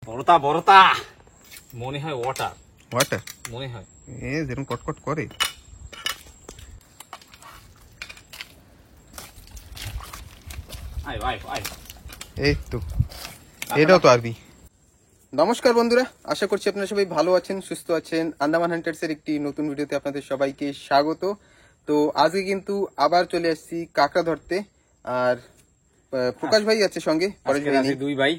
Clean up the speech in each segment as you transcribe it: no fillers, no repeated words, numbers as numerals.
বড়তা বড়তা মনে হয় water water মনে হয় যেরকম কটকট করে। এই তো এটাও তো আরবি। নমস্কার বন্ধুরা, আশা করছি আপনারা সবাই ভালো আছেন, সুস্থ আছেন। আন্দামান হান্টার্স এর একটি নতুন ভিডিওতে আপনাদের সবাইকে স্বাগত। তো আজকে কিন্তু আবার চলে আসছি কাঁকড়া ধরতে, আর প্রকাশ ভাই আছে সঙ্গে, পরেশ ভাই নেই। দুই ভাই,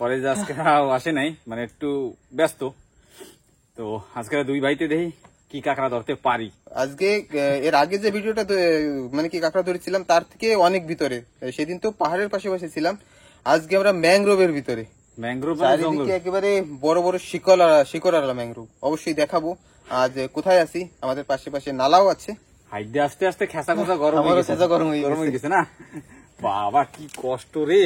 পরেশ আজকে আসে নাই, মানে একটু ব্যস্ত। তো আজকে দুই ভাইতে দেখি কি কাঁকড়া ধরতে পারি। আজকে এর আগে যে ভিডিওটা মানে কি কাঁকড়া ধরেছিলাম তার থেকে অনেক ভিতরে, সেদিন তো পাহাড়ের পাশে বসে ছিলাম, আজকে আমরা ম্যাংগ্রোভের ভিতরে। ম্যাংগ্রোভ চারিদিকে একেবারে বড় বড় শিকড় ম্যাংগ্রোভ, অবশ্যই দেখাবো আজ কোথায় আছি। আমাদের পাশে পাশে নালাও আছে। হাইডে আস্তে আস্তে খেসা খোসা গরম হয়ে গেছে না বাবা, কি কষ্ট রে।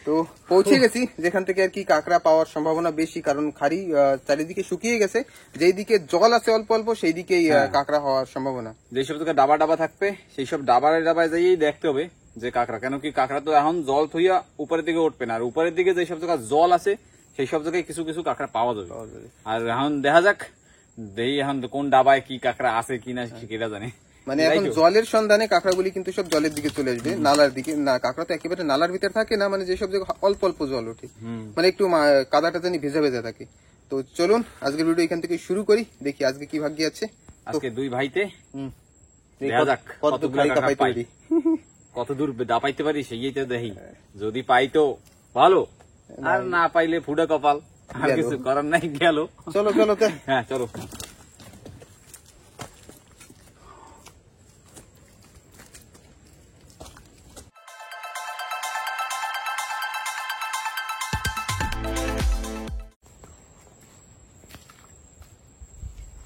তো পৌঁছে গেছি যেখান থেকে আর কি কাঁকড়া পাওয়ার সম্ভাবনা বেশি, কারণ খাড়ি চারিদিকে শুকিয়ে গেছে, যেই দিকে জল আছে অল্প অল্প সেই দিকেই কাঁকড়া হওয়ার সম্ভাবনা। যেসব থেকে ডাবা ডাবা থাকবে সেই সব ডাবায় ডাবায় যাইয়েই দেখতে হবে যে কাঁকড়া, কেন কি কাঁকড়া তো এখন জল থইয়া উপরের দিকে উঠবে না, আর উপরের দিকে যেসব জায়গায় জল আছে সেই সব জায়গায় কিছু কিছু কাঁকড়া পাওয়া যাবে। আর এখন দেখা যাক দেখি এখন কোন ডাবায় কি কাঁকড়া আছে কিনা সেটা জানে। মানে এখন জলের সন্ধানে কাঁকড়াগুলি কিন্তু সব জলের দিকে চলে আসবে, নালার দিকে না। কাঁকড়া তো একেবারে নালার ভিতরে থাকে না, মানে যেসব জায়গায় অল্প অল্প জল ওঠে, মানে একটু কাদাটা জানি ভেজা ভেজা থাকে। তো চলুন আজকের ভিডিও এখান থেকে শুরু করি, দেখি আজকে কি ভাগ্য আছে। আজকে দুই ভাইতে দেখা যাক কত দূর দাপাইতে পারি, সেই তো দেখি। যদি পাই তো ভালো, আর না পাইলে ফুডা কপাল, আর কিছু করার নাই, গেল। চলো চলো, হ্যাঁ চলো।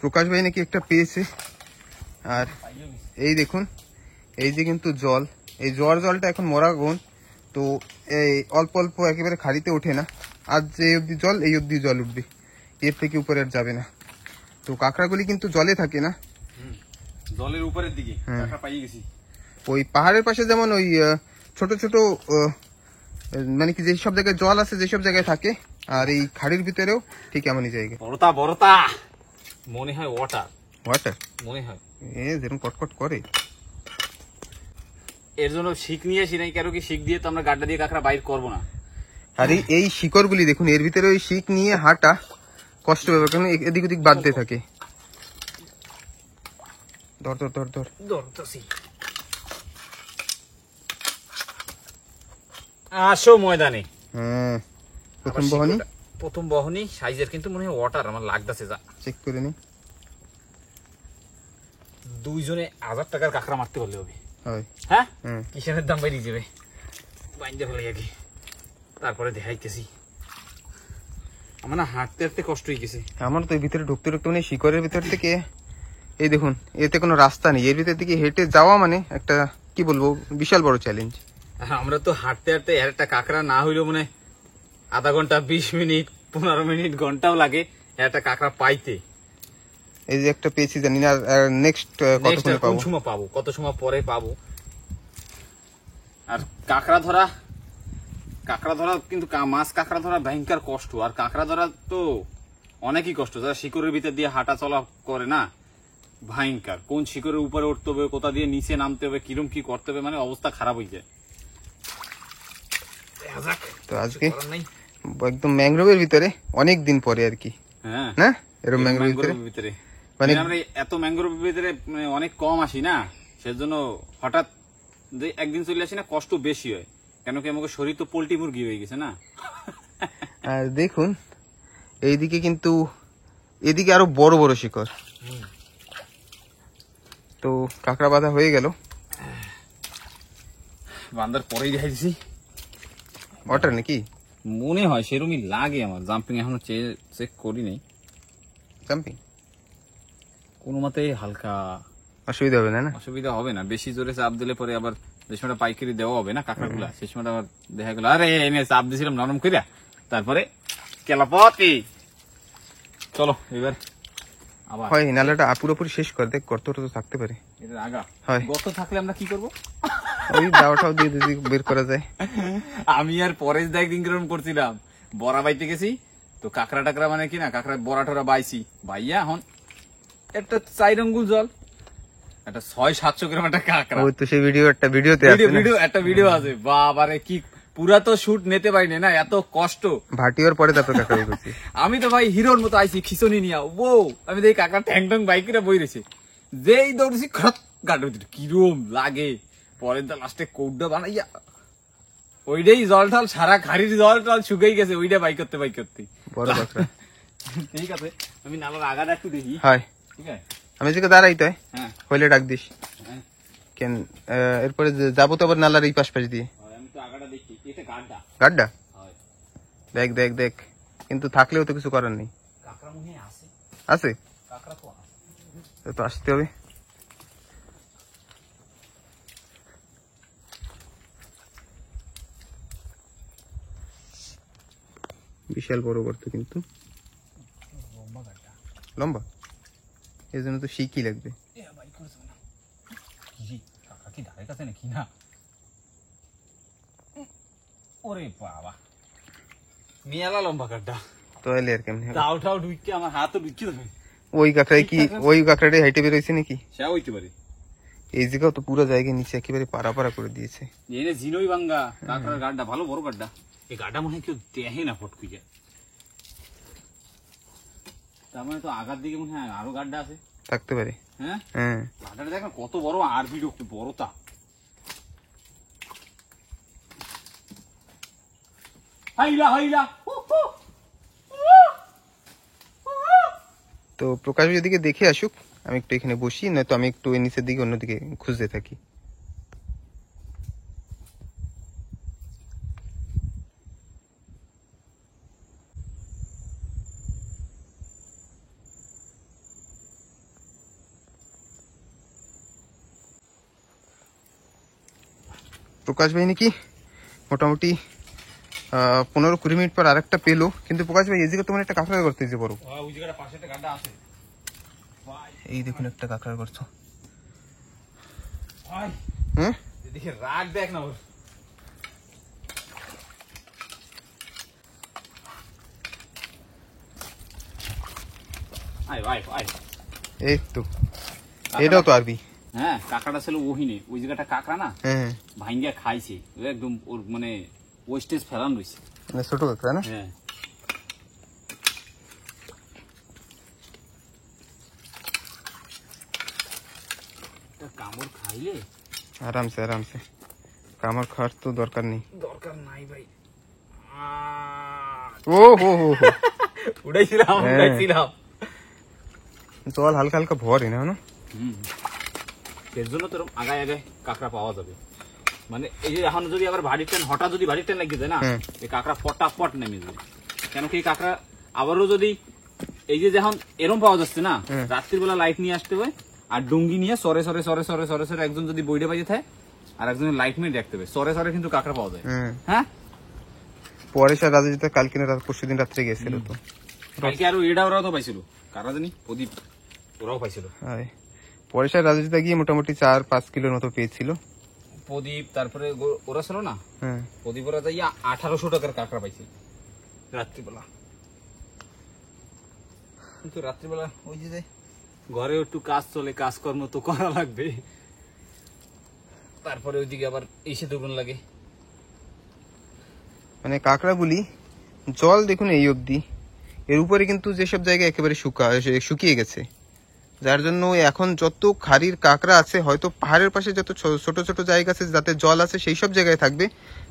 প্রকাশ ভাই নাকি একটা পেয়েছে, আর এই দেখুন এই যে কিন্তু জল, এই জলটা এখন মরা গুণ, তো এই অল্প অল্প একেবারে খাড়িতে ওঠে না। আজ যে অব্দি জল, এই অব্দি জল উঠবে, এর থেকে উপরে আর যাবে না। তো কাঁকড়াগুলি কিন্তু জলে থাকে না, জলের উপরের দিকে কাঁকড়া পাই গেছি। ওই পাহাড়ের পাশে যেমন ওই ছোট ছোট মানে কি যেসব জায়গায় জল আছে যেসব জায়গায় থাকে, আর এই খাড়ির ভিতরেও ঠিক এমনই জায়গা। বড়তা বড়তা মনে হয় ওয়াটার ওয়াটার মনে হয় যেরকম কটকট করে। এর জন্য শিক নিয়ে আসি নাই, কেন কি শিক দিয়ে তো আমরা গাড্ডা দিয়ে কাঁকড়া বাইর করবো না। আর এই শিকড়গুলি দেখুন, এর ভিতরে ওই শিক নিয়ে হাঁটা কষ্ট ব্যাপার, কারণ এদিক ওদিক বাঁধতে থাকে। ধর ধর ধর ধর ধরতেছি। আসো ময়দানে। হ্যাঁ, প্রথম বহনি সাইজের কিন্তু মনে হয় ওয়াটার আমার লাগতেছে। যা চেক করে নি। দুইজনে 1000 টাকার কাঁকড়া মারতে পারলে হবে। হ্যাঁ, কিসের দাম বেরিয়ে যাবে, বাইন্দে ফেলে আগে, তারপরে দেখাইতেছি। আমার না হাঁটতে হাঁটতে কষ্ট হয়ে গেছে। আমার তো এই ভিতরে ঢুকতে ঢুকতে মানে শিকড়ের ভিতর থেকে, এই দেখুন এতে কোনো রাস্তা নেই, এর ভিতর থেকে হেঁটে যাওয়া মানে একটা কি বলবো বিশাল বড় চ্যালেঞ্জ। আমরা তো হাঁটতে হাঁটতে একটা কাঁকড়া না হইলেও মানে আধা ঘন্টা 20 মিনিট 15 মিনিট ঘন্টাও লাগে একটা কাঁকড়া পাইতে। এই যে একটা পেয়েছি, জানি না নেক্সট কোন সময় পাবো, কত সময় পরে পাবো। আর কাঁকড়া ধরা কিন্তু মাছ কাঁকড়া ধরা ভয়ঙ্কর কষ্ট। আর কাঁকড়া ধরা তো অনেকই কষ্ট, যারা শিকড়ের ভিতর দিয়ে হাঁটা চলা করে না, ভয়ঙ্কর। কোন শিকড়ের উপরে উঠতে হবে, কোথা দিয়ে নিচে নামতে হবে, কিরম কি করতে হবে, মানে অবস্থা খারাপ হয়ে যায়। তো আজকে একদম ম্যাংগ্রোভের ভিতরে অনেক দিন পরে আর কি। হ্যাঁ না এরকম ম্যাংগ্রোভের ভিতরে মানে আমরা এত ম্যাংগ্রোভের ভিতরে অনেক কম আসি না, সেজন্য হঠাৎ একদিন চলে আসি না, কষ্ট বেশি হয়। কেন কি আমাকে শরীর তো পোল্ট্রি মুরগি হয়ে গেছে না। আর দেখুন এইদিকে কিন্তু এদিকে আরো বড় বড় শিকড়। তো কাঁকড়া বাঁধা হয়ে গেল, বান্দার পরেই দেখাইছি ওয়াটার নাকি মনে হয়, সেরকমই লাগে আমার। জাম্পিং এখনো চেক করি নাই, জাম্পিং কোনো মতে হালকা অসুবিধা হবে না। অসুবিধা হবে না, বেশি জোরে চাপ দিলে পরে আবার যে সময়টা পাইকারি দেওয়া হবে না কাঁকড়া গুলা, সেই সময়টা আবার দেখা গেল আরে এনে চাপ দিয়েছিলাম নরম করিয়া, তারপরে কেলাপতি। চলো এবার আবার হয় নালাটা পুরোপুরি শেষ কর, দেখ গর্তটা তো থাকতে পারে। এটা আগা হয় গর্ত থাকলে আমরা কি করবো, ওই দাওটাও দিয়ে বের করা যায়। আমি আর পরেশ দা একদিন কিরকম করছিলাম, বড়া বাইতে গেছি, তো কাঁকড়া টাকরা মানে কি না, কাঁকড়া বড়া টরা বাইছি ভাইয়া, এখন একটা 4 আঙ্গুল জল, একটা 600-700 গ্রাম একটা কাঁকড়া। ওই তো সেই ভিডিওতে আছে না? একটা ভিডিও আছে, বাবারে কি পুরা তো শুট নিতে পারিনি না, এত কষ্ট। ভাটিওর পরে তারপর কাঁকড়া করছি। আমি তো ভাই হিরোর মতো আইছি খিচুনি নিয়া, ও আমি দেখি কাঁকড়া ট্যাং টং বাইকেরা বই রয়েছে, যেই দৌড়ছি খরত গাড়ি কিরম লাগে। পরে তো লাস্টে কৌডা বানাইয়া ওইটাই জল ঢাল, সারা খাড়ির জল টল শুকাই গেছে, ওইটা বাইক করতে বড় কাঁকড়া। ঠিক আছে, আমি নালার আগাটা একটু দেখি। হয়, ঠিক আছে, আমি যে দাঁড়াই তাই হ্যাঁ হইলে ডাক দিস। হ্যাঁ, কেন এরপরে যাবো তো আবার নালার এই পাশ দিয়ে। আমি তো আগাটা দেখি, এটা গাড্ডা। গাড্ডা? হয়, দেখ দেখ দেখ, কিন্তু থাকলেও তো কিছু করার নেই। কাঁকড়া মনে হয় আছে, আছে কাঁকড়া তো আছে। তো আসতে হবে। বিশাল বড় গর্ত, কিন্তু লম্বা গাড্ডা, লম্বা, এই জন্য তো শিকই লাগবে। এ ভাই করছ না কি কাঁকড়া কি ধারে কাছে নাকি না? ওরে বাবা, মেলা লম্বা গাড্ডা, তাহলে আর কেমন হবে? দাও ঠাও ঢুকছে, আমার হাতও ঢুকছে তো। ওই কাঁকড়াই কি, ওই কাঁকড়াটাই হাইটে বেরোইছে নাকি? সে হইতে পারে, এই জায়গাও তো পুরো জায়গা নিচে একেবারে পাড়া করে দিয়েছে। এনে জিনোই ভাঙ্গা কাঁকড়ার গাড্ডা, ভালো বড় গাড্ডা। এই গাড্ডা মনে হয় কেউ দেখে না ফটকুই যায়, তার মানে তো আগার দিকে মনে হয় আরো গাড্ডা আছে, থাকতে পারে। হ্যাঁ হ্যাঁ, গাড্ডাটা দেখ না কত বড়, আর ভিডিও বড়টা। হাইলা হাইলা, তো প্রকাশ এদিকে দেখে আসুক, আমি একটু এখানে বসি, নয়তো আমি একটু এই নিচের দিকে অন্যদিকে খুঁজতে থাকি। প্রকাশ ভাই নাকি মোটামুটি 15-20 মিনিট পর আরেকটা পেলো, কিন্তু প্রকাশ ভাই এদিকে তোমার একটা কাঁকড়া করতে যে বড়, ওই জায়গাটা পাশে একটা গাড্ডা আছে এই দেখুন একটা কাঁকড়া করছো। ভাই, হ্যাঁ, এদিকে রাগ দেখ না ওর। আয় ভাই আয়, এই তো এটাও তো আরবি। হ্যাঁ কাঁকড়াটা ছিল ওহিনে, ওই জায়গাটা কাঁকড়া না হ্যাঁ, ভাঙ্গিয়া খাইছে, ও একদম ওর মানে ওয়েস্টেজ ফেলান রয়েছে। মানে ছোট কাঁকড়া না? হ্যাঁ, কামড় খাইলে আরামসে আরামসে, কামড় খাওয়ার তো দরকার নেই। দরকার নাই ভাই। ও হো হো হো, উড়াইছিলাম হ্যাঁ। উড়াইছিলাম। জল হালকা হালকা ভরে না না? এর জন্য তো এরকম আগায় আগায় কাঁকড়া পাওয়া যাবে, মানে এই যে এখন যদি আবার ভারী ট্রেন হঠাৎ যদি ভারী ট্রেন লাগিয়ে যায় না, এই কাঁকড়া ফটাফট নেমে যাবে। কেন কি কাঁকড়া আবারও যদি এই যে যখন এরম পাওয়া যাচ্ছে না, রাত্রির বেলা লাইট নিয়ে আসতে হয়, আর ডুঙ্গি নিয়ে সরে সরে সরে সরে সরে সরে একজন যদি বইটা বাজে থাকে আর একজনের লাইট নিয়ে দেখতে হবে, সরে সরে কিন্তু কাঁকড়া পাওয়া যায়। হ্যাঁ, পরে স্যার রাজা যেতে কালকে না পরশু দিন রাত্রে গেছিল তো, কালকে আরো এডা ওরাও তো পাইছিল, কারা জানি প্রদীপ ওরাও পাইছিল। পরে স্যার রাজা যেতে গিয়ে মোটামুটি 4-5 কিলোর মতো পেয়েছিল প্রদীপ, তারপরে ওরা ছিল না, হ্যাঁ, প্রদীপ ওরা যাইয়া 1800 টাকার কাঁকড়া পাইছে রাত্রিবেলা। কিন্তু রাত্রিবেলা ওই যে ঘরে একটু কাজ চলে, কাজকর্ম তো করা লাগবে, তারপরে ওইদিকে আবার এসে দুগুণ লাগে। মানে কাঁকড়া বলি জল দেখুন এই অবধি, এর উপরে কিন্তু যেসব জায়গায় একেবারে শুকিয়ে গেছে, যার জন্য এখন যত খাড়ির কাঁকড়া আছে হয়তো পাহাড়ের পাশে যত ছোট ছোট জায়গা আছে যাতে জল আছে সেই সব জায়গায় থাকবে,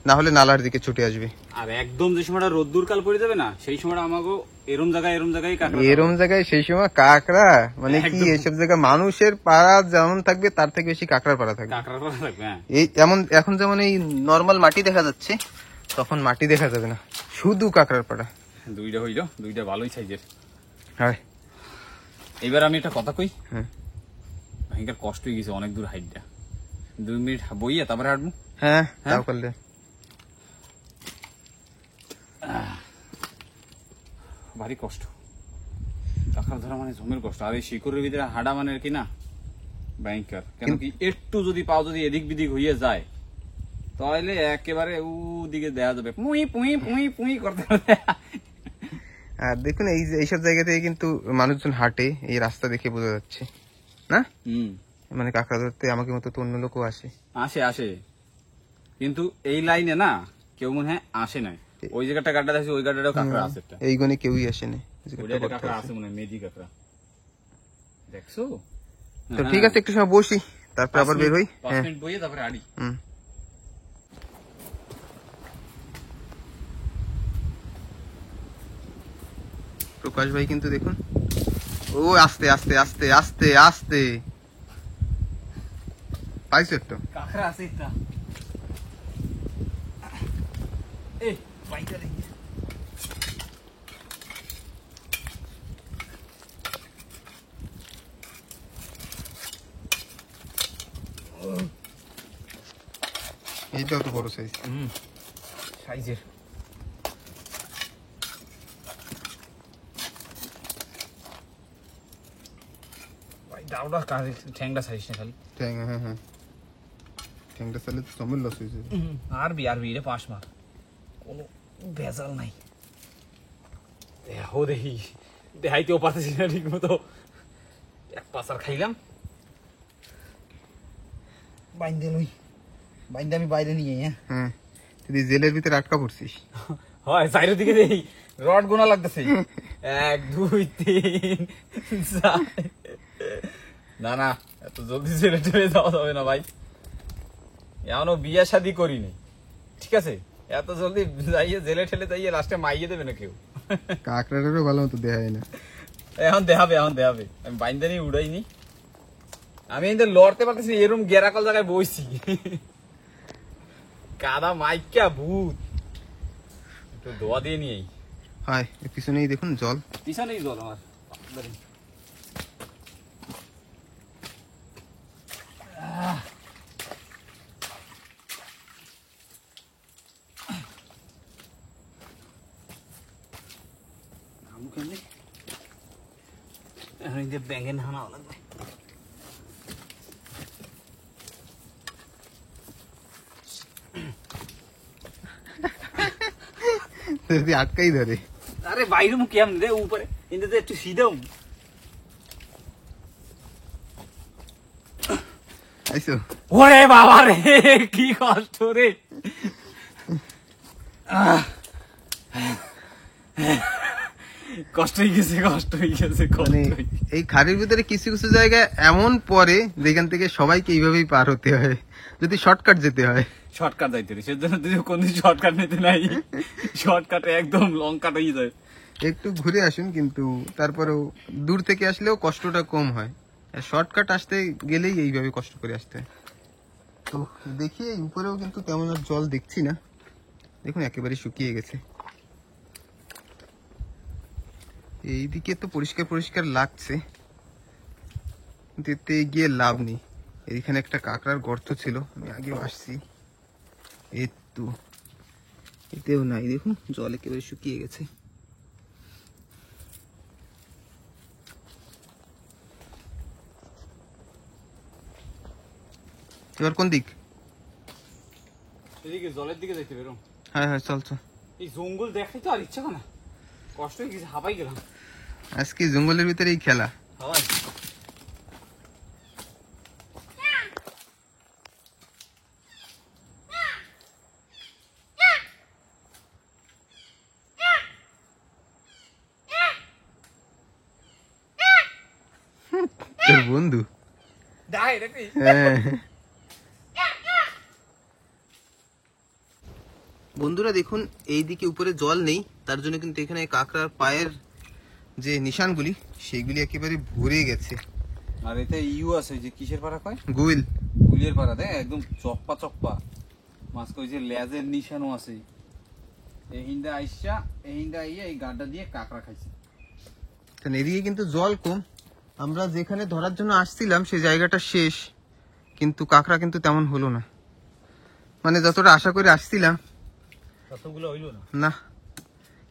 না হলে নালার দিকে ছুটে আসবে। আর একদম যে সময়টা রোদ্দুর কাল পড়ে যাবে না, সেই সময়টা আমাকে এরম জায়গায় কাঁকড়া, এরম জায়গায় সেই সময় কাঁকড়া মানে কি, এইসব জায়গায় মানুষের পাড়া যেমন থাকবে তার থেকে বেশি কাঁকড়ার পাড়া থাকবে। কাঁকড়া থাকবে, হ্যাঁ। এই এমন এখন যেমন এই নর্মাল মাটি দেখা যাচ্ছে, তখন মাটি দেখা যাবে না, শুধু কাঁকড়ার পাড়া। দুইটা হইল, দুইটা ভালোই সাইজের। হয়, এবার আমি একটা কথা কই, হ্যাঁ ভয়ঙ্কর কষ্ট হয়ে গেছে অনেক দূর হাইটটা, 2 মিনিট বইয়া তারপরে হাঁটবো। হ্যাঁ, তাও করলে ভারী কষ্ট, কাঁকড়া ধরা মানে জমের কষ্ট, আর এই শিকড়ের ভিতরে হাঁটা মানে কি না ভয়ঙ্কর। কেন কি একটু যদি পাও যদি এদিক বিদিক হইয়া যায় তাহলে একেবারে ও দিকে দেয়া যাবে, পুঁই পুঁই পুঁই পুঁই করতে হবে। আর দেখুন এইসব জায়গা থেকে কিন্তু মানুষজন হাঁটে, এই রাস্তা দেখে বোঝা যাচ্ছে না, মানে কাঁকড়া ধরতে আমাকে মতো তো অন্য লোকও আসে। আসে কিন্তু এই লাইনে না কেউ মনে হয় আসে না। ওই জায়গাটা গাড্ডা দেখছি, ওই গাড্ডাটাও কাঁকড়া আছে একটা, এই গনে কেউই আসে না, কাঁকড়া আছে মনে হয়, মেজি কাঁকড়া দেখছো। তো ঠিক আছে, একটু সময় বসি, তারপর আবার বের হই। 5 মিনিট বইয়ে তারপরে আড়ি। প্রকাশ ভাই কিন্তু দেখুন, ও আস্তে আস্তে আস্তে আস্তে আস্তে পাইছো একটা কাঁকড়া আছে একটা। এই বাইটা লেগে এইটাও তো বড় সাইজ। সাইজের ভাই দাওড়া কারে ঠ্যাংটা সাইজ না খালি ঠ্যাং, হ্যাঁ হ্যাঁ ঠ্যাংটা চালে তো সময় লস হয়েছে। আরবি রে 5 মার, কোনো ভেজাল নাই। দেখো দেখি দেখাইতেও পারতেছি না ঠিক মতো, এক পাসার খাইলাম। বাইন্দে লই, বাইন্দে আমি বাইরে নিয়ে হ্যাঁ, তুই জেলের ভিতরে আটকা পড়ছিস। হয় সাইডের দিকে দেখি রড গোনা লাগতেছে, 1 2 3 4। না না, এত জলদি ছেড়ে টেরে যাওয়া যাবে না ভাই, এখনো বিয়ে শাদী করিনি, ঠিক আছে? এত জলদি যাইয়ে জেলে ঠেলে যাইয়ে লাস্টে মাইয়ে দেবে না কেউ। কাঁকড়াটারও ভালো মতো দেখা যায় না। এখন দেখাবে আমি বাইন্দা নিয়ে উড়াইনি, আমি এদের লড়তে পারতেছি, এরম গেরাকল জায়গায় বইছি, কাদা মাইকা ভূত, একটু দোয়া দিয়ে নিয়েই। হয় পিছনেই দেখুন জল, পিছনেই জল আমার। ব্যাঙের হানা লাগবে। যদি আটকাই ধরে। আরে বাইরে মুখ কেমন রে, উপরে কিন্তু একটু সিধাও। আইসো, ওরে বাবা রে, কি কষ্ট রে। কষ্ট হয়ে গেছে মানে এই খাড়ির ভিতরে কিছু কিছু জায়গা এমন পরে যেখান থেকে সবাইকে এইভাবেই পার হতে হয়, যদি শর্টকাট যেতে হয়। শর্টকাট যাইতে রে, সেজন্য তুই কোন শর্টকাট নিতে নাই, শর্টকাটে একদম লং কাট হয়ে যায়। একটু ঘুরে আসুন, কিন্তু তারপরেও দূর থেকে আসলেও কষ্টটা কম হয়, শর্টকাট আসতে গেলেই এইভাবে কষ্ট করে আসতে হয়। তো দেখি এই উপরেও কিন্তু তেমন আর জল দেখছি না, দেখুন একেবারে শুকিয়ে গেছে। এইদিকে তো পরিষ্কার পরিষ্কার লাগছে, কিন্তু এতে গিয়ে লাভ নেই। এইখানে একটা কাঁকড়ার গর্ত ছিল, আমি আগেও আসছি, একটু এতেও নাই, দেখুন জল একেবারে শুকিয়ে গেছে। এবার কোন দিক? এদিকে জলের দিকে যাইতে বেরো। হ্যাঁ হ্যাঁ চল চল। এই জঙ্গল দেখাই তো আর ইচ্ছা করে না, কষ্ট হয়ে গেছে, হাঁপাই গেলাম। আজকে জঙ্গলের ভিতরেই খেলা। হয় তোর বন্ধু। দেখাই দেখবি। হ্যাঁ বন্ধুরা দেখুন, এইদিকে উপরে জল নেই, তার জন্য কিন্তু এখানে কাঁকড়ার পায়ের যে নিশানগুলি সেইগুলি একেবারে ভরে গেছে। আর এতে ইউ আছে, যে কিসের পাড়া কয়, গুইল, গুলিয়ের পাড়া, দেখ একদম চপ্পা চপ্পা মাছ, কই যে লেজের নিশানও আছে। এই হিন্দা আইয়া এই গাড্ডা দিয়ে কাঁকড়া খাইছে। কারণ এদিকে কিন্তু জল কম, আমরা যেখানে ধরার জন্য আসছিলাম সেই জায়গাটা শেষ, কিন্তু কাঁকড়া কিন্তু তেমন হলো না, মানে যতটা আশা করে আসছিলাম ততগুলো হইল না। না,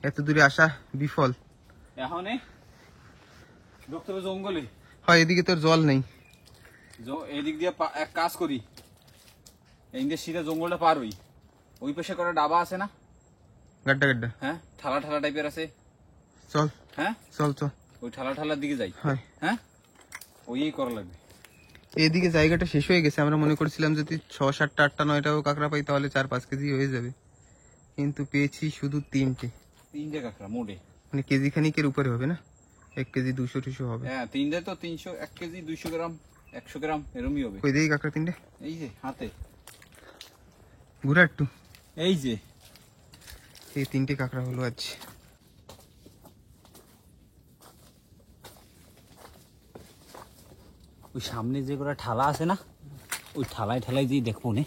এত দূরে আসা বিফল। এখন ডক্টর জঙ্গলে হয় এদিকে তোর জল নেই, এদিক দিয়ে এক কাজ করি, এই দিয়ে সিধা জঙ্গলটা পার হই, ওই পাশে করে ডাবা আছে না, গাড্ডা গাড্ডা, হ্যাঁ ঠালা ঠালা টাইপের আছে, চল হ্যাঁ চল চল ওই ঠালার দিকে যাই। হয় হ্যাঁ ওই করা লাগবে। এইদিকে জায়গাটা শেষ হয়ে গেছে, আমরা মনে করেছিলাম যদি 6, 7, 8, 9টাও কাঁকড়া পাই তাহলে 4-5 কেজি হয়ে যাবে, কিন্তু পেয়েছি শুধু 3টে। 3টে কাঁকড়া মোটে, মানে কেজি খানিকের উপরে হবে না, 1 কেজি 200-200 হবে। হ্যাঁ 3টে তো 300, 1 কেজি 200 গ্রাম 100 গ্রাম এরমই হবে। কই দেখি কাঁকড়া 3টে, এই যে হাতে, ঘুরা একটু। এই যে এই 3টে কাঁকড়া হলো আজ। ওই সামনে যে গোটা ঠালা আছে না, ওই ঠালায় যে দেখবো নে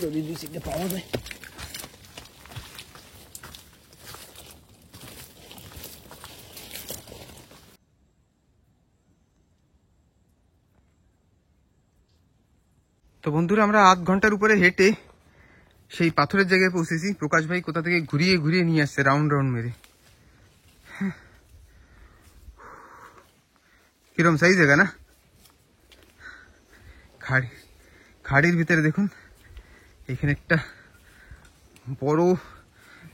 যদি 2-3টে পাওয়া যায়। তো বন্ধুরা আমরা আধ ঘন্টার উপরে হেঁটে সেই পাথরের জায়গায় পৌঁছেছি। প্রকাশ ভাই কোথা থেকে ঘুরিয়ে ঘুরিয়ে নিয়ে আসছে রাউন্ড মেরে। কিরম সাইজ জায়গা না, খাড়ির ভিতরে দেখুন এখানে একটা বড়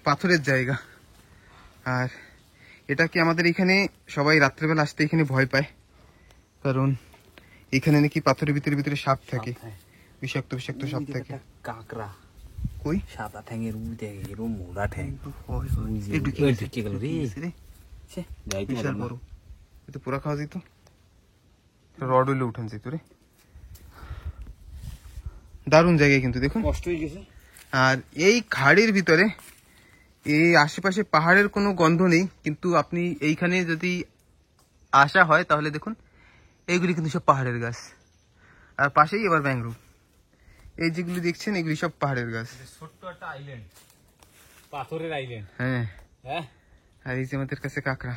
পাথরের জায়গা। আর এটা কি আমাদের এখানে সবাই রাত্রেবেলা আসতে এখানে ভয় পায়, কারণ এখানে নাকি পাথরের ভিতরে সাপ থাকে, বিষাক্ত সাপ থাকে। কাঁকড়া কই সাদা ঠ্যাঙের উঠে এরম মোড়া ঠ্যাং বিশাল বড়, এটা পুরা খাওয়া যেত, রড হইলে উঠান যেত রে। দারুণ জায়গায় কিন্তু দেখুন, কষ্ট হয়ে গেছে। আর এই খাড়ির ভিতরে এই আশেপাশে পাহাড়ের কোনো গন্ধ নেই, কিন্তু আপনি এইখানে যদি আসা হয় তাহলে দেখুন এইগুলি কিন্তু সব পাহাড়ের গাছ, আর পাশেই এবার ব্যাঙ্গ্রোভ। এই যেগুলি দেখছেন এগুলি সব পাহাড়ের গাছ, ছোট্ট একটা আইল্যান্ড, পাথরের আইল্যান্ড। হ্যাঁ হ্যাঁ আর এই যে আমাদের কাছে কাঁকড়া,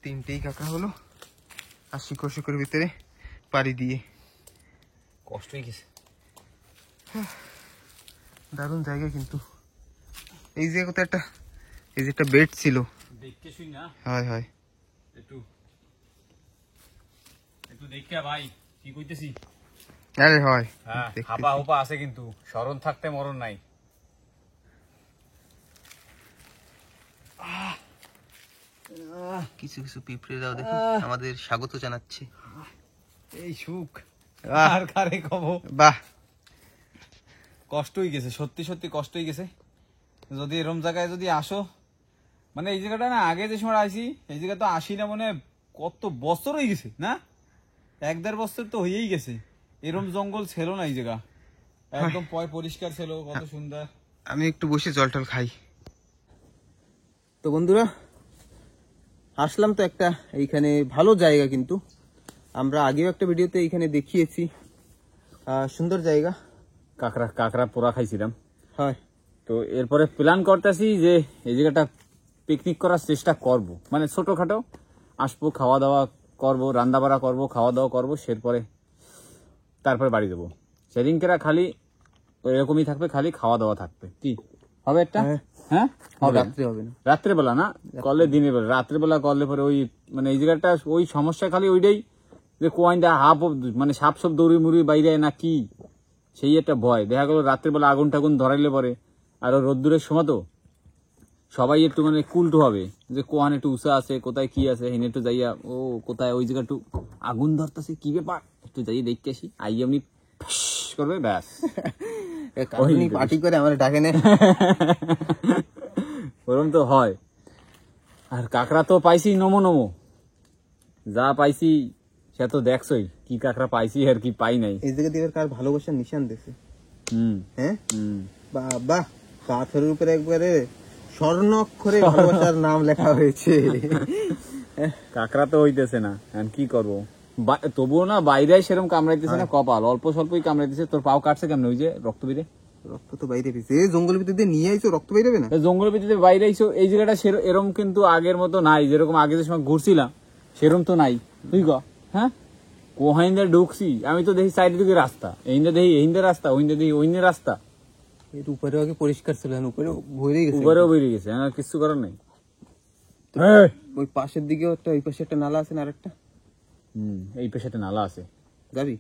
3টেই কাঁকড়া হলো। আর শিকড় ভিতরে পাড়ি দিয়ে কষ্ট হয়ে গেছে। দারুণ জায়গা কিন্তু। এই যে কোথায় একটা বেড ছিল, দেখতে শুই না, হয় একটু দেখতে ভাই কি কইতেছি। আরে হয় হ্যাঁ হাপা হুপা আছে কিন্তু স্মরণ থাকতে মরণ নাই। কিছু পিঁপড়েরাও দেখুন আমাদের স্বাগত জানাচ্ছে। এই সুখ আর কারে কব, বাহ কষ্ট হয়ে গেছে, সত্যি কষ্ট হয়ে গেছে। যদি এরম জায়গায় যদি আসো, মানে এই জায়গাটা না আগে যে সময় আসি এই জায়গা তো আসি না, মানে কত বছর হয়ে গেছে না, 1-1.5 বছর তো হয়েই গেছে। এরম জঙ্গল ছিল না এই জায়গা, একদম পরিষ্কার ছিল, কত সুন্দর। আমি একটু বসে জল টল খাই। তো বন্ধুরা আসলাম তো একটা এইখানে ভালো জায়গা, কিন্তু আমরা আগেও একটা ভিডিওতে এইখানে দেখিয়েছি, সুন্দর জায়গা। কাঁকড়া পোড়া খাইছিলাম। হয় তো এরপরে প্ল্যান করতেছি যে এই জায়গাটা পিকনিক করার চেষ্টা করব, মানে ছোটখাটো আসবো, খাওয়া দাওয়া করবো, রান্না বাড়া করবো, খাওয়া দাওয়া করবো, তারপরে বাড়ি দেবো। সেদিনকেরা খালি এরকমই থাকবে, খালি খাওয়া দাওয়া থাকবে। কি হবে একটা? হ্যাঁ হবে, রাত্রে হবে না, রাত্রেবেলা না করলে দিনের বেলা, রাত্রেবেলা করলে পরে ওই মানে এই জায়গাটা ওই সমস্যা খালি ওইটাই যে কোয়াইন্দা মানে সাপ সব দৌড়ি মুড়ি বাইরে না কি, সেই একটা ভয়। দেখা গেল রাত্রেবেলা আগুন টাগুন ধরাইলে পরে, আর রোদ্দুরের সময় তো সবাই একটু মানে কুলটো হবে যে কোয়ান একটু উষা আছে, কোথায় কি আছে, হেনে একটু যাইয়া ও কোথায় ওই জায়গা একটু আগুন ধরতেছে কি ব্যাপার, একটু যাই দেখতে আসি, আই এমনি করবে ব্যাস। পার্টি করে আমার ডাকে নেয়, ওরকম তো হয়। আর কাঁকড়া তো পাইছি নমো, যা পাইছি সে তো দেখছই, কি কাঁকড়া পাইছি আর কি পাই নাই। এই জায়গা দিয়ে কার ভালোবাসার নিশান দিছে। হ্যাঁ বাহ, পাথরের উপরে একবারে স্বর্ণ অক্ষরে ভালোবাসার নাম লেখা হয়েছে। কাঁকড়া তো হইতেছে না, কি করবো, তবুও না বাইরে সেরকম কামড়াইতেছে না, কপাল অল্প স্বল্পই কামড়াইতেছে। তোর পাও কাটছে কেমন, ওই যে রক্ত বেরে? রক্ত তো বাইরে পেয়েছে, জঙ্গলের ভিতরে দিয়ে নিয়ে আইছো, রক্ত বেরোবে না? জঙ্গলের ভিতরে বাইরে আইছো, এই জায়গাটা এরম কিন্তু আগের মতো নাই, যেরকম আগে যে সময় ঘুরছিলাম সেরকম তো নাই। তুই ক হ্যাঁ কোহাইন্দা ঢুকছি আমি তো দেখি সাইডের দিকে রাস্তা, এইন্দা দেখি এইন্দা রাস্তা, ওইন্দা দেখি ওইন্দা রাস্তা। এর উপরে আগে পরিষ্কার ছিল, উপরে ভরে গেছে, উপরেও বেরিয়ে গেছে, কিছু করার নাই। ওই পাশের দিকেও একটা, ওই পাশে একটা নালা আছে না, আরেকটা এই পাশে একটা নালা আছে, যাবি?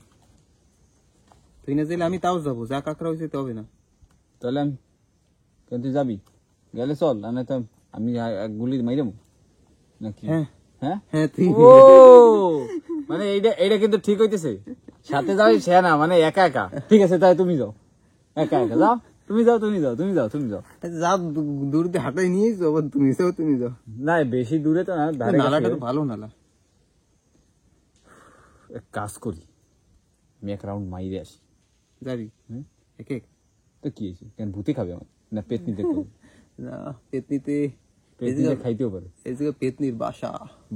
তুই না যাইলে আমি তাও যাবো, যা কাঁকড়া হয়েছে তবে না। তাহলে আমি কেন তুই যাবি? গেলে চল, না তো আমি এক গুলি মাইরাম নাকি? হ্যাঁ হ্যাঁ হ্যাঁ তুই ও মানে এইটা কিন্তু ঠিক হইতেছে, সাথে যাও সে না, মানে একা একা। ঠিক আছে তাই তুমি যাও, একা একা যাও, তুমি যাও। যা দূর দিয়ে হাঁটাই নিয়ে যাও, আবার তুমি যাও। না বেশি দূরে তো না, ধারে নালাটা কাছে। তো ভালো নালা। এক কাজ করি, আমি এক রাউন্ড মাইরে আসি। যাবি? হুম? এক এক তো কি হয়েছে, কেন ভূতে খাবে আমার না পেতনিতে খাবে? না, পেতনিতে পেতনিতে খাইতেও পারে। এই জায়গায় পেতনির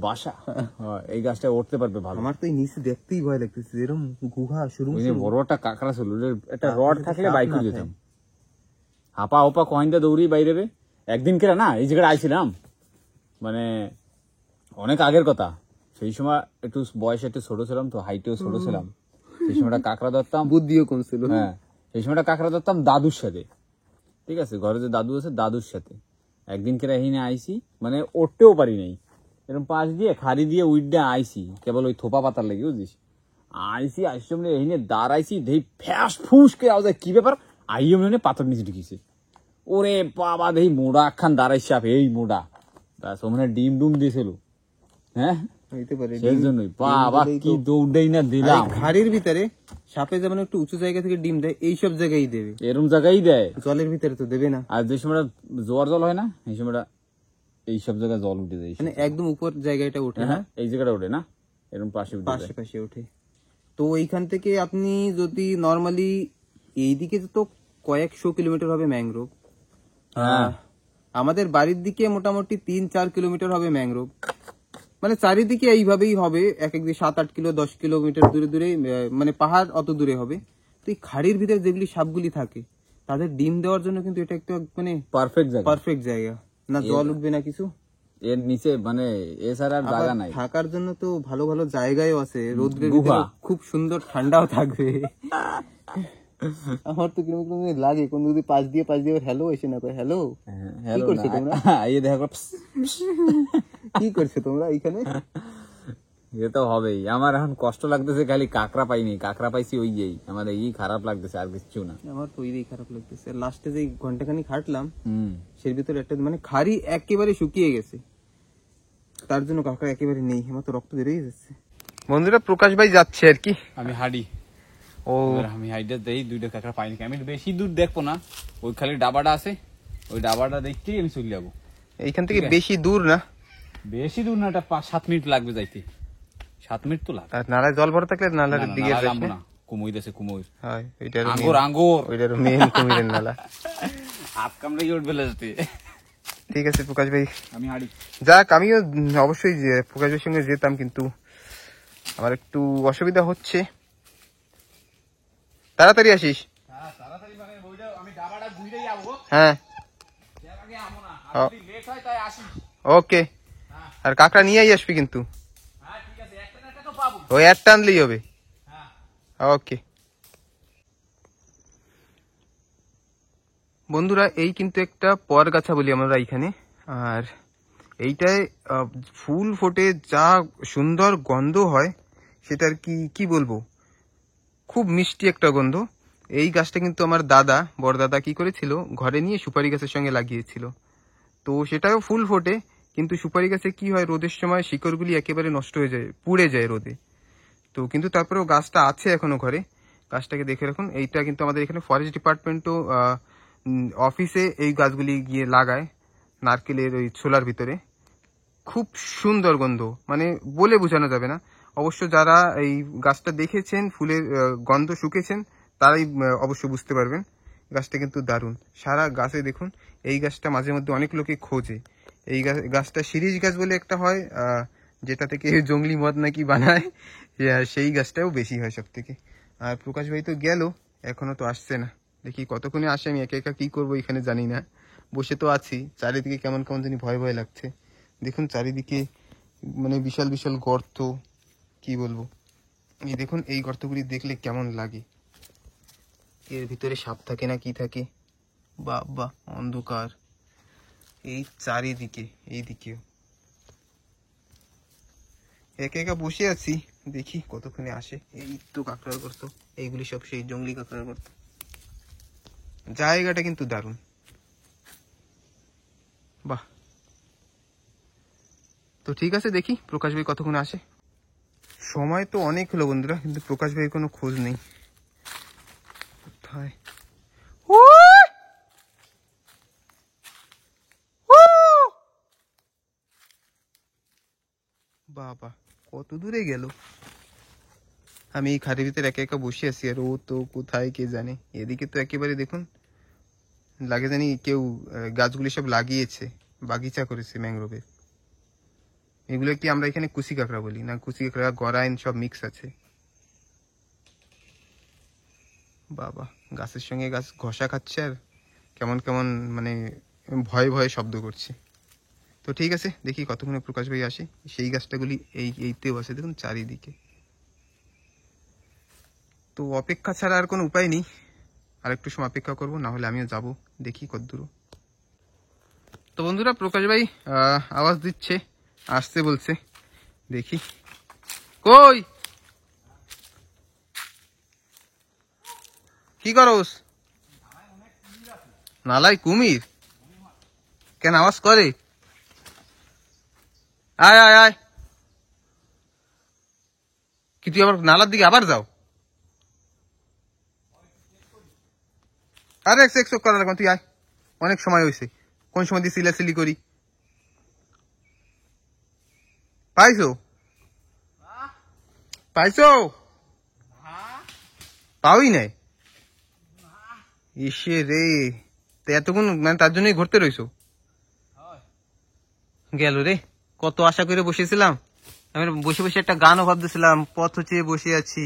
বাসা। হ্যাঁ, এই গাছটা উঠতে পারবে ভালো। আমার তো এই নিচে দেখতেই ভয় লাগতেছে, এরকম গুহা শুরু ওই যে বড় একটা কাঁকড়া ছিল, ওদের একটা রড থাকলে বাইক করে যেতাম। হাপা হোপা কয়েনটা দৌড়ি বাইরে। একদিন কেরা না এই জায়গায় আইছিলাম, মানে অনেক আগের কথা, সেই সময় একটু বয়সে একটু ছোট ছিলাম তো, হাইটেও ছোট ছিলাম। সেই সময়টা কাঁকড়া ধরতাম, বুদ্ধিও কম ছিল। হ্যাঁ সেই সময়টা কাঁকড়া ধরতাম দাদুর সাথে। ঠিক আছে, ঘরে যে দাদু আছে দাদুর সাথে একদিন কেরা এখানে আইসি, মানে উঠতেও পারি নাই, এরকম পাশ দিয়ে খাড়ি দিয়ে উইডে আইসি, কেবল ওই থোপা পাতার লেগে বুঝিস। আইসি এখানে দাঁড়াইছি, দেই ফ্যাস ফুসকে আওয়াজ, কি ব্যাপার, আইও মনে পাথর নিচে ঢুকিছে। ওরে বাবা, দেই মোড়া খান দাঁড়াইছে সাপ, এই মোড়া ব্যাস ওখানে ডিম ডুম দিয়েছিল। হ্যাঁ হইতে পারে, সেই জন্যই বাবা কি দৌড়াই না দিলাম। খাড়ির ভিতরে সাপে যেমন একটু উঁচু জায়গা থেকে ডিম দেয়, এইসব জায়গায় দেবে, এরম জায়গায় দেয়, জলের ভিতরে তো দেবে না। আর যে সময়টা জোয়ার জল হয় না, এই সময়টা এইসব জায়গায় জল উঠে যায়, মানে একদম উপর জায়গাটা ওঠে না, হ্যাঁ এই জায়গাটা ওঠে না, এরকম পাশে উঠে যায়। পাশে পাশে ওঠে। তো এইখান থেকে আপনি যদি নর্মালি এইদিকে তো কয়েকশো কিলোমিটার হবে ম্যাংগ্রোভ, হ্যাঁ আমাদের বাড়ির দিকে মোটামুটি 3-4 কিলোমিটার হবে ম্যাংগ্রোভ। মানে চারিদিকে এইভাবেই হবে, এক এক দিয়ে 7-8 কিলো 10 কিলোমিটার দূরে দূরে, মানে পাহাড় অত দূরে হবে। তো এই খাড়ির ভিতরে যেগুলি সাপগুলি থাকে, তাদের ডিম দেওয়ার জন্য কিন্তু এটা একটা মানে পারফেক্ট জায়গা, পারফেক্ট জায়গা, না জল উঠবে না কিছু, এর নিচে মানে এছাড়া আর জায়গা নাই। থাকার জন্য তো ভালো ভালো জায়গাও আছে, রোদ্রের গুহা। ভিতরে খুব সুন্দর ঠান্ডাও থাকবে। আমার তো কিরকম কিরকম লাগে, কোন যদি পাশ দিয়ে হ্যালো এসে না কয় হ্যালো, কি করছো তোমরা? এই দেখো কি করছো তোমরা এইখানে? এ তো হবেই। আমার এখন কষ্ট লাগতেছে, খালি কাঁকড়া পাইনি, কাঁকড়া পাইছি ওই যেই আমার এই খারাপ লাগতেছে, আর কিছু না। আমার তো ওই খারাপ লাগতেছে। লাস্টে যে ঘন্টাখানি খাটলাম, হুম সের ভিতরে একটা মানে খাড়ি একেবারে শুকিয়ে গেছে, তার জন্য কাঁকড়া একেবারে নেই, আমার তো রক্ত বেরিয়ে যাচ্ছে। বন্ধুরা, প্রকাশ ভাই যাচ্ছে আর কি, আমি হাঁড়ি, ও আমি হাইডা দেই, দুইটা কাঁকড়া পাইনি। আমি বেশি দূর দেখবো না, ওই খালি ডাবাটা আছে, ওই ডাবাটা দেখতেই আমি চলে যাবো। এইখান থেকে বেশি দূর না, বেশি দূর না, এটা 5-7 মিনিট লাগবে যাইতে, 7 মিনিট তো লাগবে। আর নালায় জল ভরা থাকলে নালার দিকে যাবো না, কুমুই দেশে কুমুই, হয় ওইটার আঙ্গুর ওইটার মেন কুমিরের নালা। হাত কামড়ে গিয়ে উঠবে লাস্টে। ঠিক আছে প্রকাশ ভাই, আমি হাঁড়ি যাক, আমিও অবশ্যই প্রকাশ ভাইয়ের সঙ্গে যেতাম, কিন্তু আমার একটু অসুবিধা হচ্ছে। তাড়াতাড়ি আসিস। হ্যাঁ ওকে, আর কাঁকড়া নিয়েই আসবি কিন্তু, ওই একটা আনলেই হবে। ওকে বন্ধুরা, এই কিন্তু একটা পরগাছা বলি আমরা এখানে, আর এইটায় ফুল ফোটে, যা সুন্দর গন্ধ হয় সেটার কি বলবো, খুব মিষ্টি একটা গন্ধ। এই গাছটা কিন্তু আমার দাদা, বড়দাদা কি করেছিল, ঘরে নিয়ে সুপারি গাছের সঙ্গে লাগিয়েছিল। তো সেটাও ফুল ফোটে, কিন্তু সুপারি গাছে কি হয়, রোদের সময় শিকড়গুলি একেবারে নষ্ট হয়ে যায়, পুড়ে যায় রোদে। তো কিন্তু তারপরেও গাছটা আছে এখনো ঘরে, গাছটাকে দেখে রাখুন। এইটা কিন্তু আমাদের এখানে ফরেস্ট ডিপার্টমেন্টও অফিসে এই গাছগুলি গিয়ে লাগায়, নারকেলের ওই ছোলার ভিতরে। খুব সুন্দর গন্ধ, মানে বলে বোঝানো যাবে না। অবশ্য যারা এই গাছটা দেখেছেন, ফুলের গন্ধ শুকেছেন, তারাই অবশ্য বুঝতে পারবেন। গাছটা কিন্তু দারুণ। সারা গাছে দেখুন, এই গাছটা মাঝে মধ্যে অনেক লোকে খোঁজে। এই গাছটা শিরীষ গাছ বলে একটা হয়, যেটা থেকে জঙ্গলি মদ নাকি বানায়, সেই গাছটাও বেশি হয় সব থেকে। আর প্রকাশ ভাই তো গেল, এখনো তো আসছে না, দেখি কতক্ষণে আসে। আমি একা একা কি করবো এখানে জানি না, বসে তো আছি, চারিদিকে কেমন কেমন জানি ভয় ভয় লাগছে। দেখুন চারিদিকে মানে বিশাল বিশাল গর্ত, কি বলবো। এই দেখুন, এই গর্তগুলি দেখলে কেমন লাগে, এর ভিতরে সাপ থাকে না কি থাকে, বাবা অন্ধকার। এই চারিদিকে, এইদিকেও একা একা বসে আছি, দেখি কতক্ষণে আসে। এই তো কাঁকড়ার গর্ত, এইগুলি সব সেই জঙ্গলি কাঁকড়ার গর্ত। জায়গাটা কিন্তু দারুণ। বাহ, তো ঠিক আছে, দেখি প্রকাশ ভাই কতক্ষণ আসে। সময় তো অনেক হলো বন্ধুরা, কিন্তু প্রকাশ ভাইয়ের কোনো খোঁজ নেই। কোথায়? বাবা, কত দূরে গেল। আমি এই খাটের ভিতরে একা একা বসে আছি, আর ও তো কোথায় কে জানে। এদিকে তো একেবারে দেখুন, লাগে জানি কেউ গাছগুলি সব লাগিয়েছে, বাগিচা করেছে ম্যাংগ্রোভের। এগুলো কি আমরা এখানে কুচি কাঁকড়া বলি, না কুচি কাঁকড়া গরাইন সব মিক্স আছে। বাবা, গাছের সঙ্গে গাছ ঘষা খাচ্ছে, আর কেমন কেমন মানে ভয়ে ভয়ে শব্দ করছে। তো ঠিক আছে, দেখি কতক্ষণে প্রকাশ ভাই আসে। সেই গাছটাগুলি এইতেও আছে দেখুন চারিদিকে। তো অপেক্ষা ছাড়া আর কোনো উপায় নেই, আর একটু সময় অপেক্ষা করবো, না হলে আমিও যাব, দেখি কতদূর। তো বন্ধুরা, প্রকাশ ভাই আওয়াজ দিচ্ছে, আসতে বলছে, দেখি। কই কি করস? নালাই কুমির? কেন আওয়াজ করে? আয় আয় আয়, কি তুই আবার নালার দিকে আবার যাও? আরে চেক করা লাগবে, তুই আয়, অনেক সময় হয়েছে। কোন সময় দিয়ে সিলাসিলি করি? পাইছো? পাইছো? পাওই নাই? ইসে রে, তো এতক্ষণ মানে তার জন্যই ঘুরতে রইছো? গেল রে, কত আশা করে বসেছিলাম। আমি বসে বসে একটা গানও ভাবতেছিলাম, পথ চেয়ে বসে আছি।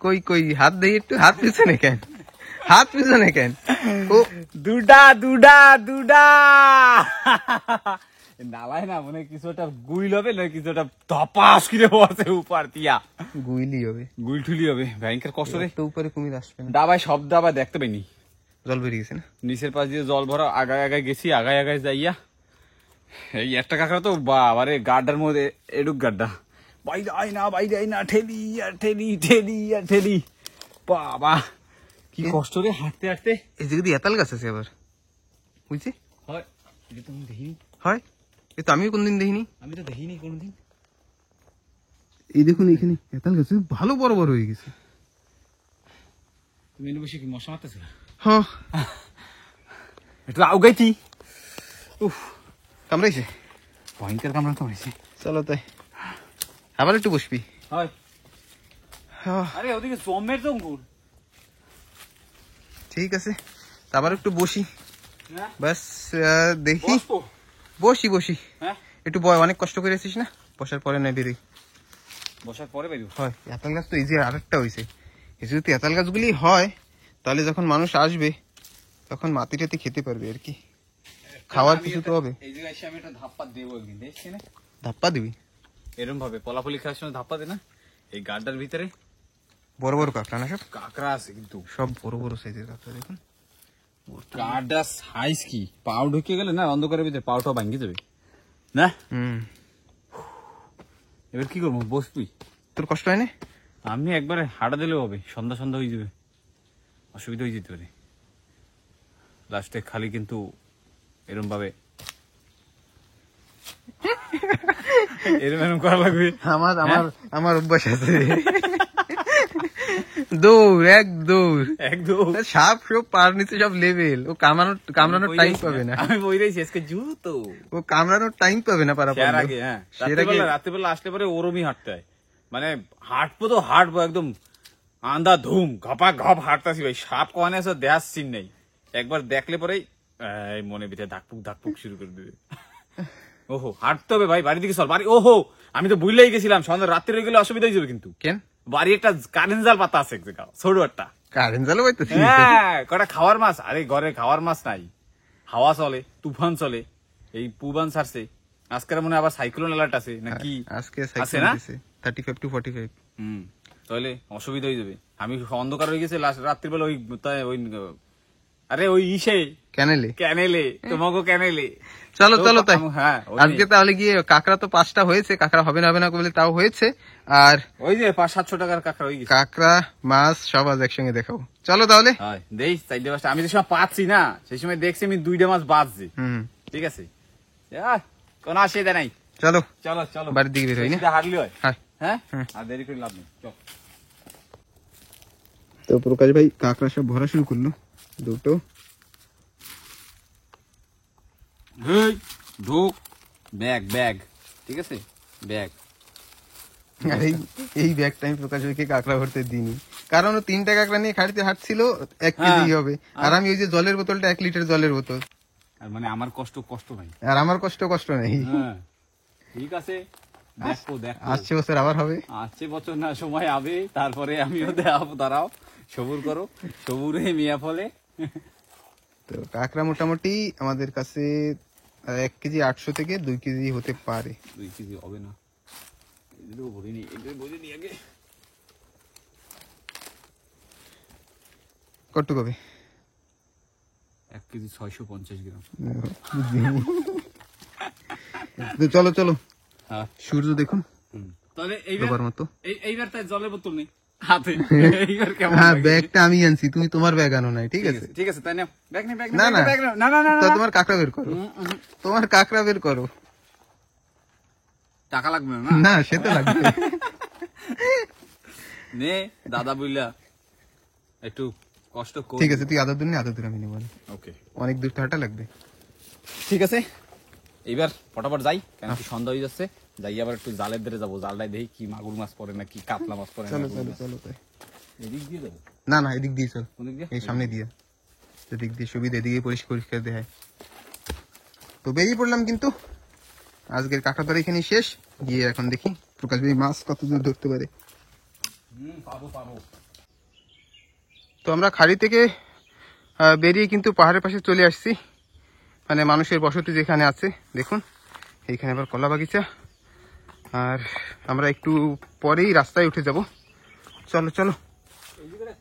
কই কই, হাত দেই একটু, হাত পিছনে কেন, হাত পিছনে কেন? ও দুডা দুডা দুডা নালাই না মনে কিছুটা গুইল হবে না, কিছুটা ধপাস করে বসে উপর দিয়া গুইলি হবে, গুইল ঠুলি হবে। ভয়ঙ্কর কষ্ট রে। তো উপরে কুমির আসবে না। ডাবায় সব ডাবা দেখতে পাইনি, জল বেরিয়ে গেছে না? নিচের পাশ দিয়ে জল ভরা, আগায় আগায় গেছি, আগায় আগায় যাইয়া এই একটা কাঁকড়া তো বাবারে, গাড্ডার মধ্যে এডুক গাড্ডা, বাইরে আয় না বাইরে আয় না, ঠেলি আর ঠেলি ঠেলি আর ঠেলি, বাবা কি কষ্ট রে হাঁটতে হাঁটতে। এই যে যদি এতাল গাছ আছে আবার, বুঝছি হয় এটা তো আমি দেখিনি। হয়, এ তো আমিও কোনদিন দেখিনি। আমি তো দেখিনি কোনোদিন। এই দেখুন এখানে এতাল গাছ ভালো বড় বড় হয়ে গেছে। তুমি এনে বসে কি মশা মারতেছ? হ্যাঁ, একটু আউগাইতি। উফ, কামড়াইছে, ভয়ঙ্কর কামড়ান কামড়াইছে। চলো তাই, আবার একটু বসবি। হয়, হ্যাঁ, আরে ওদিকে জমের জঙ্গল। ঠিক আছে, আবার একটু বসি, হ্যাঁ ব্যাস। দেখি, বসবো। বসি বসি, হ্যাঁ একটু বয়, অনেক কষ্ট করে আছিস না, বসার পরে না বেরোই। বসার পরে বাইরে। হয়, এতাল গাছ তো এই যে আরেকটা হয়েছে। এই যে যদি এতাল গাছগুলি হয়, তাহলে যখন মানুষ আসবে তখন মাটি টাতি খেতে পারবে আর কি, খাওয়ার কিছু তো হবে। এই জায়গায় এসে আমি একটা ধাপ্পা দেবো একদিন, দেখছি না? ধাপ্পা দিবি? এরকম ভাবে পলাপলি খাওয়ার সময় ধাপ্পা দে না, এই গাড্ডার ভিতরে বড় বড় কাঁকড়া না সব? কাঁকড়া আছে কিন্তু সব বড় বড় সাইজের কাঁকড়া দেখুন। গাড্ডার সাইজ কি, পাও ঢুকে গেলে না অন্ধকারের ভিতরে পাওটা ভাঙে যাবে না। এবার কি করবো, বসবি? তোর কষ্ট হয় না? আমি একবারে হাঁটা দিলেও হবে, সন্ধ্যা সন্ধ্যা হয়ে যাবে, অসুবিধা হয়ে যেতে পারে লাস্টে। খালি কিন্তু এরম ভাবে এরম করা লাগবে। আমার আমার আমার অভ্যাস আছে, দৌড় এক দৌড় একদম সাপ সব পার নিচে সব লেভেল। ও কামড়ানোর টাইম পাবে না। আমি বই রয়েছি আজকে জুতো, ও কামড়ানোর টাইম পাবে না পারা তার আগে। হ্যাঁ, রাত্রেবেলা আসলে পরে ওরমই হাঁটতে হয়, মানে হাঁটবো তো হাঁটবো একদম আন্দা ধুম ঘপা ঘপ হাঁটতাছি ভাই। সাপ কোয়ানে আছে দেহার সিন নেই, একবার দেখলে পরেই এই মনে ভিতরে ধাকপুক ধাকপুক শুরু করে দেবে। ওহো, হাঁটতে হবে ভাই, বাড়ির দিকে চল বাড়ি। ওহো, আমি তো ভুলেই গেছিলাম, সন্ধ্যা রাত্রে রয়ে গেলে অসুবিধা হয়ে যাবে কিন্তু। কেন? বাড়ি একটা কারেন্ট জাল পাতা আছে এক জায়গা, ছোট একটা কারেন্ট জালে পাইতেছি। হ্যাঁ, কটা খাওয়ার মাছ। আরে ঘরে খাওয়ার মাছ নাই, হাওয়া চলে, তুফান চলে, এই পুবান ছাড়ছে। আজকের মনে হয় আবার সাইক্লোন অ্যালার্ট আছে নাকি? আজকে আছে না? 35 to 45। তাহলে অসুবিধা হয়ে যাবে। আমি অন্ধকার হয়ে গেছে রাত্রিবেলা, ওই আরে ওই ইসে ক্যানেলে। ক্যানেলে, তোমাকে ক্যানেলে। চলো তো চলো তাই হ্যাঁ, আজকে তাহলে গিয়ে কাঁকড়া তো 5টা হয়েছে, কাঁকড়া হবে না হবে না বলে তাও হয়েছে, আর ওই যে 500-700 টাকার কাঁকড়া হয়ে গেছে। কাঁকড়া মাছ সব আজ একসঙ্গে দেখাবো। চলো তাহলে। হয় দেই 4-5টা। আমি যে সময় পাচ্ছি না সেই সময় দেখছি আমি 2টা মাছ বাজছে। হুম, ঠিক আছে, কোনো অসুবিধা নাই। চলো চলো চলো বাড়ির দিকে বের হই না। হারলি হয়। হ্যাঁ হ্যাঁ, হুম। আর দেরি করে লাভ নেই, চল। তো প্রকাশ ভাই কাঁকড়া সব ভরা শুরু করলো, দুটো। এই ঢোক, ব্যাগ ব্যাগ, ঠিক আছে ব্যাগ। আর এই ব্যাগটা আমি প্রকাশ ভাইকে কাঁকড়া ভরতে দিইনি, কারণ ও 3টা কাঁকড়া নিয়ে খাড়িতে হাঁটছিল, 1 কেজি হবে। আর আমি ওই যে জলের বোতলটা 1 লিটার জলের বোতল, আর মানে আমার কষ্ট কষ্ট ভাই। আর আমার কষ্ট নেই। হ্যাঁ ঠিক আছে, দেখো দেখো, আসছে বছর আবার হবে। আসছে বছর না, সময় আবে, তারপরে আমিও দেখাবো, দাঁড়াও, সবুর করো, সবুরে মিয়া ফলে। তো কাঁকড়া মোটামুটি আমাদের কাছে 1 কেজি 800 থেকে 2 কেজি হতে পারে। 2 কেজি হবে না, এগুলো ভরিনি, এগুলো ভরিনি আগে। কটুক হবে? 1 কেজি 650 গ্রাম। তো চলো চলো, হ্যাঁ সূর্য দেখুন তাহলে ডোবার মতো। এইবার তাই জলের বোতল নেই হাতে, এইবার কেমন হ্যাঁ, লাগে? ব্যাগটা আমি আনছি, তুমি তোমার ব্যাগ আনো নাই, ঠিক আছে? ঠিক আছে, তাই নাও, ব্যাগ নে, ব্যাগ নে, না, না। ব্যাগ নাও। না না না তো না, তোমার কাঁকড়া বের করো, তোমার কাঁকড়া বের করো। টাকা লাগবে না। না, সে তো লাগবে। নে দাদা বুইলা একটু কষ্ট কর। ঠিক আছে, তুই আদর দূর নে, আদর দূর আমি নেবো না। ওকে অনেক দূর তো হাঁটা লাগবে। ঠিক আছে, এইবার ফটাফট যাই, কেন কি সন্ধ্যা হয়ে যাচ্ছে। যাই আবার একটু জালের ধারে যাবো, জালটাই দেখি কি মাগুর মাছ পড়ে না কি কাতলা মাছ পড়ে না। চলো চলো চলো তাই। এদিক দিয়ে যাবো? না না, এদিক দিয়ে চল, কোন দিক দিয়ে? এই সামনে দিয়ে, এদিক দিয়ে সুবিধা, এদিকে পরিষ্কার দেখায়। তো বেরিয়ে পড়লাম, কিন্তু আজকের কাঁকড়া ধরা এখানে শেষ। গিয়ে এখন দেখি প্রকাশ ভাই মাছ কত দূর ধরতে পারে। পাবো পাবো। তো আমরা খাড়ি থেকে বেরিয়ে কিন্তু পাহাড়ের পাশে চলে আসছি, মানে মানুষের বসতি যেখানে আছে। দেখুন এইখানে আবার কলা বাগিচা, আর আমরা একটু পরেই রাস্তায় উঠে যাব। চলো চলো।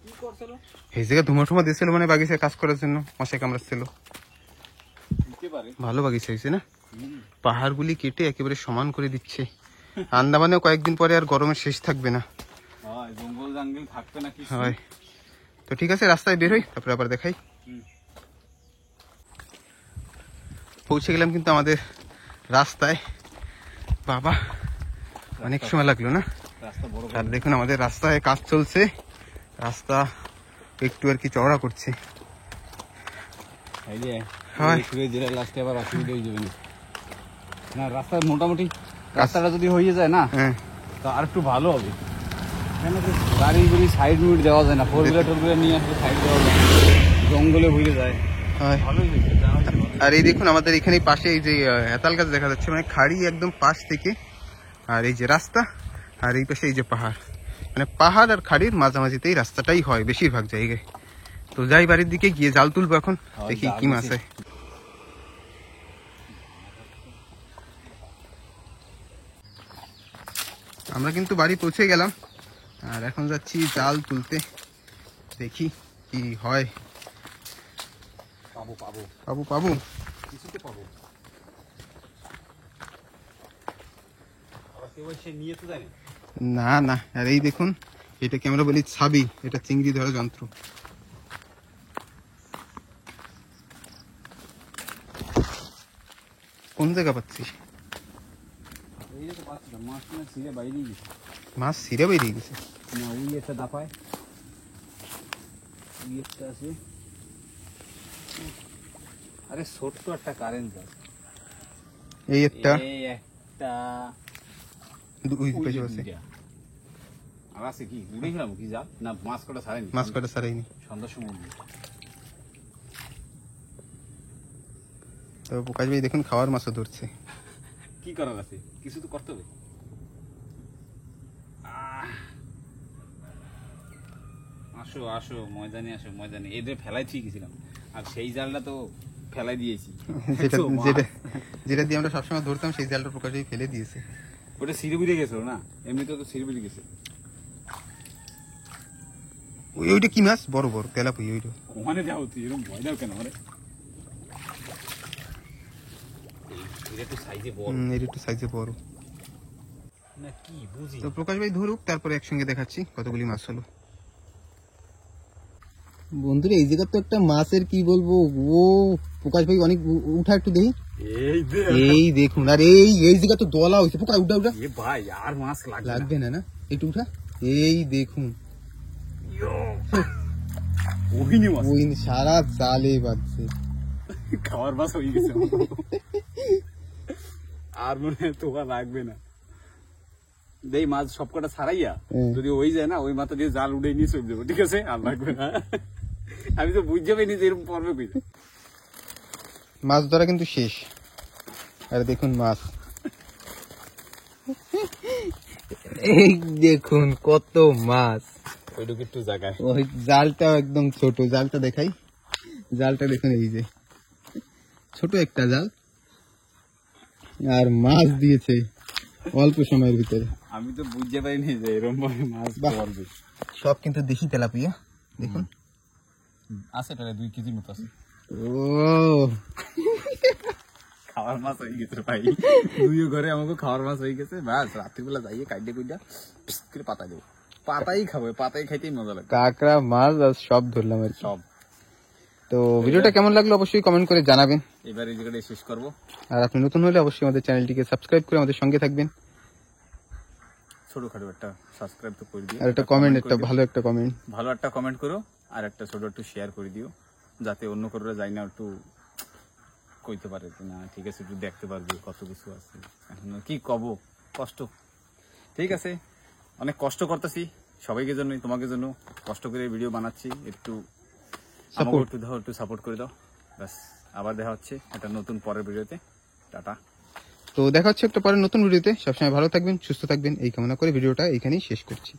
কি করছিল? এই জায়গায় ধুমা টুমা দিয়েছিল, মানে বাগিচায় কাজ করার জন্য মশাই কামড়াচ্ছিল। দিতে পারে। ভালো বাগিচা হয়েছে না? পাহাড়গুলি কেটে একেবারে সমান করে দিচ্ছে। আন্দামানেও কয়েকদিন পরে আর গরমের শেষ থাকবে না। হয়, জঙ্গল জাঙ্গল থাকবে না কিছু। হয়। তো ঠিক আছে, রাস্তায় বের হই, তারপরে আবার দেখাই। পৌঁছে গেলাম কিন্তু আমাদের রাস্তায়। বাবা, অনেক সময় লাগলো না? রাস্তা বড়। আর দেখুন আমাদের রাস্তায় কাজ চলছে, রাস্তা একটু আর কি চওড়া করছে। এই যে হয়। ঘুরে জেলা লাস্টে আবার অসুবিধা হয়ে যাবে না। রাস্তা মোটামুটি, রাস্তাটা যদি হয়ে যায় না, হ্যাঁ, তো আর একটু ভালো হবে। কেন কি গাড়ি গুড়ি সাইড মিট দেওয়া যায় না, 4 হুইলার টোর হুইলার নিয়ে আসলে সাইড দেওয়া যায় না, জঙ্গলে ভুলে যায়। হয়। ভালোই হয়েছে, যা হয়েছে ভালোই। আর এই দেখুন আমাদের এখানে পাশে এই যে হেতাল গাছ দেখা যাচ্ছে, মানে খাড়ি একদম পাশ থেকে, আর এই যে রাস্তা, আর এই পাশে এই যে পাহাড়, মানে পাহাড় আর খাড়ির মাঝামাঝিতেই রাস্তাটাই হয় বেশিরভাগ জায়গায়। তো যাই বাড়ির দিকে, গিয়ে জাল তুলবো এখন, দেখি কি মাছ হয়। আমরা কিন্তু বাড়ি পৌঁছে গেলাম, আর এখন যাচ্ছি জাল তুলতে, দেখি কি হয়। পাবো পাবো, পাবো পাবো। কিছুতে পাবো। আবার কেউ এসে নিয়ে তো যায় না। না না, আর এই দেখুন এটাকে আমরা বলি ছাবি, এটা চিংড়ি ধরা যন্ত্র। কোন জায়গা পাচ্ছিস? এই যে তো পাচ্ছিলাম, মাছ না ছিঁড়ে বাইরেই গেছে। মাছ ছিঁড়ে বেরিয়ে গেছে। না ওই একটা দাপায়, ওই একটা আছে। আরে ছোট্ট একটা কারেন্ট আছে। এই একটা, এই একটা, ওই ওই পাশে যে আছে। দুইটা। আর আছে কি উড়ে গেলাম কি যা না, মাছ কটা ছাড়েনি, মাছ কাটা ছাড়াইনি। সন্ধ্যার সময় উঠবে। তো প্রকাশ ভাই দেখুন খাওয়ার মাছও ধরছে। কি করার আছে, কিছু তো করতে হবে। আসো আসো, ময়দানে আসো, ময়দানে। এদের ফেলাই ঠিক গেছিলাম, আর সেই জালটা তো ফেলাই দিয়েছি। যেটা তো মাছ। যেটা যেটা দিয়ে আমরা সবসময় ধরতাম, সেই জালটা প্রকাশ ভাই ফেলে দিয়েছে। ওটা সিঁড়ি বুড়ে গেছিল না, এমনিতে তো সিঁড়ি বুড়ে গেছে। ওইটা কি মাছ? বড় বড় তেলাপিয়া ওইটা। ওখানে যাও তুই, এরকম ভয় দাও কেন রে? এটা একটু সাইজে বড় এটা একটু সাইজে বড় না, কি বুঝি। তো প্রকাশ ভাই ধরুক, তারপরে একসঙ্গে দেখাচ্ছি কতগুলি মাছ হলো। বন্ধুরা এই জায়গা তো একটা মাছের কি বলবো, ও প্রকাশ ভাই অনেক উঠা একটু দেখি। এই দে, এই দেখুন, আর এই জায়গা তো দলা হয়েছে। পোকা উঠা উঠা এ ভাই আর মাছ লাগবে লাগবে না না, একটু উঠা। এই দেখুন ওহিনী মাছ, ওই সারা জালে বাজছে। খাওয়ার মাছ হয়ে গেছে আর মনে হয় তোকা লাগবে না। দেই মাছ সবকটা ছাড়াইয়া যদি ওই যায় না, ওই মাথা দিয়ে জাল উঠে নিয়ে চলে যাবো, ঠিক আছে? আর লাগবে না। আমি তো বুঝতে পারিনি যে এরকম পড়বে কই। মাছ ধরা কিন্তু শেষ। আর দেখুন মাছ, এই দেখুন কত মাছ। ওইটুকু একটু জায়গায় ওই জালটা একদম ছোট, জালটা দেখাই। জালটা দেখুন, এই যে ছোট একটা জাল, আর মাছ দিয়েছে অল্প সময়ের ভিতরে। আমি তো বুঝতে পারিনি যে এরকম ভাবে মাছ বাহ। পড়বে। সব কিন্তু দেশি তেলাপিয়া, দেখুন। আছে এটা 2 কেজির মতো আছে। ও খাওয়ার মাছ হয়ে গেছে ভাই, দুইও ঘরে আমাকে খাওয়ার মাছ হয়ে গেছে। ব্যাস রাত্রিবেলা যাইয়ে কাইডে কুইডা পিস করে পাতা দেবো, পাতাই খাবো, পাতাই খাইতেই মজা লাগে। কাঁকড়া মাছ আর সব ধরলাম আর কি। সব। তো ভিডিওটা কেমন লাগলো অবশ্যই কমেন্ট করে জানাবেন। এবার এই জায়গাটাই শেষ করবো। আর আপনি নতুন হলে অবশ্যই আমাদের চ্যানেলটিকে সাবস্ক্রাইব করে আমাদের সঙ্গে থাকবেন। ছোটখাটো একটা সাবস্ক্রাইব তো করে দিও, আর একটা কমেন্ট, একটা ভালো একটা কমেন্ট। ভালো একটা কমেন্ট করো, আর একটা ছোট একটু শেয়ার করে দিও, যাতে অন্য কারোরা যাই না একটু কইতে পারে যে না ঠিক আছে, একটু দেখতে পারবে কত কিছু আছে। এখন আর কি কব, কষ্ট। ঠিক আছে, অনেক কষ্ট করতেছি সবাইকে জন্য, তোমাকে জন্য কষ্ট করে ভিডিও বানাচ্ছি। একটু আমাকে একটু দাও, একটু সাপোর্ট করে দাও। ব্যাস, আবার দেখা হচ্ছে একটা নতুন পরের ভিডিওতে। টাটা। তো দেখা হচ্ছে একটা পরে নতুন ভিডিওতে। সবসময় ভালো থাকবেন, সুস্থ থাকবেন এই কামনা করে ভিডিওটা এইখানেই শেষ করছি।